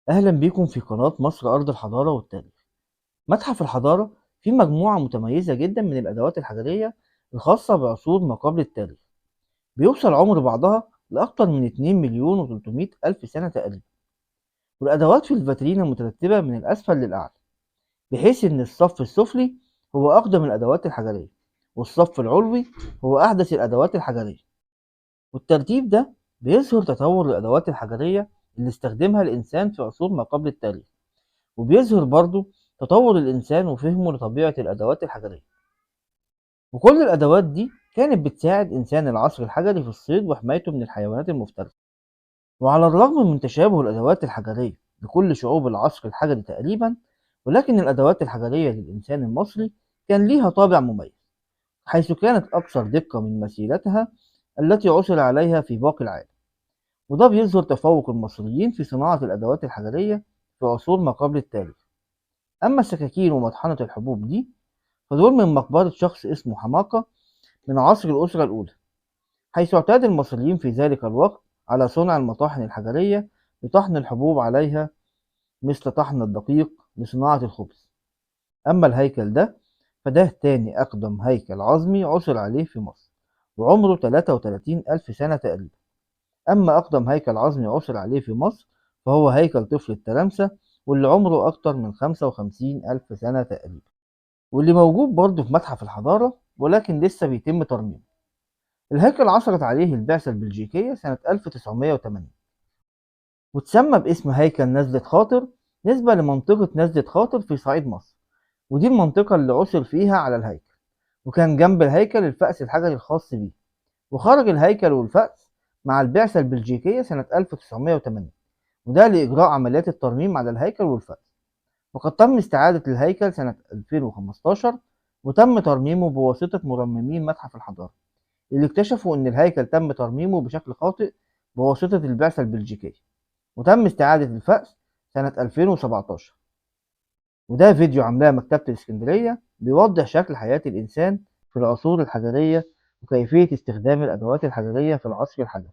أهلا بيكم في قناة مصر أرض الحضارة والتاريخ. متحف الحضارة فيه مجموعة متميزة جدا من الأدوات الحجرية الخاصة بعصور ما قبل التاريخ. بيوصل عمر بعضها لأكثر من 2 مليون و300 ألف سنة تقريبا، والأدوات في الفاترينا مترتبة من الأسفل للأعلى، بحيث إن الصف السفلي هو أقدم الأدوات الحجرية، والصف العلوي هو أحدث الأدوات الحجرية. والترتيب ده بيظهر تطور الأدوات الحجرية اللي استخدمها الإنسان في عصور ما قبل التاريخ، وبيظهر برضه تطور الإنسان وفهمه لطبيعة الأدوات الحجرية. وكل الأدوات دي كانت بتساعد إنسان العصر الحجري في الصيد وحمايته من الحيوانات المفترسة. وعلى الرغم من تشابه الأدوات الحجرية لكل شعوب العصر الحجري تقريبا، ولكن الأدوات الحجرية للإنسان المصري كان ليها طابع مميز، حيث كانت أكثر دقة من مثيلتها التي عثر عليها في باقي العالم. وده بيظهر تفوق المصريين في صناعة الأدوات الحجرية في عصور ما قبل التاريخ. أما السكاكين ومطحنة الحبوب دي فدول من مقبرة شخص اسمه حماقة من عصر الأسرة الأولى، حيث اعتاد المصريين في ذلك الوقت على صنع المطاحن الحجرية لطحن الحبوب عليها، مثل طحن الدقيق لصناعة الخبز. أما الهيكل ده فده تاني أقدم هيكل عظمي عثر عليه في مصر، وعمره 33 ألف سنة تقريبا. أما أقدم هيكل عظمي عثر عليه في مصر فهو هيكل طفل التلامسة، واللي عمره أكتر من 55 ألف سنة تقريبا، واللي موجود برضه في متحف الحضارة ولكن لسه بيتم ترميمه. الهيكل عثرت عليه البعثة البلجيكية سنة 1980، وتسمى باسم هيكل نزلة خاطر نسبة لمنطقة نزلة خاطر في صعيد مصر، ودي المنطقة اللي عثر فيها على الهيكل. وكان جنب الهيكل الفأس الحجري الخاص بيه. وخرج الهيكل والفأس مع البعثة البلجيكية سنة 1980، وده لإجراء عمليات الترميم على الهيكل والفأس. وقد تم استعادة الهيكل سنة 2015، وتم ترميمه بواسطة مرممين متحف الحضارة، اللي اكتشفوا إن الهيكل تم ترميمه بشكل خاطئ بواسطة البعثة البلجيكية. وتم استعادة الفأس سنة 2017. وده فيديو عاملاه مكتبة الإسكندرية بيوضح شكل حياة الإنسان في العصور الحجرية وكيفية استخدام الأدوات الحجرية في العصر الحجري.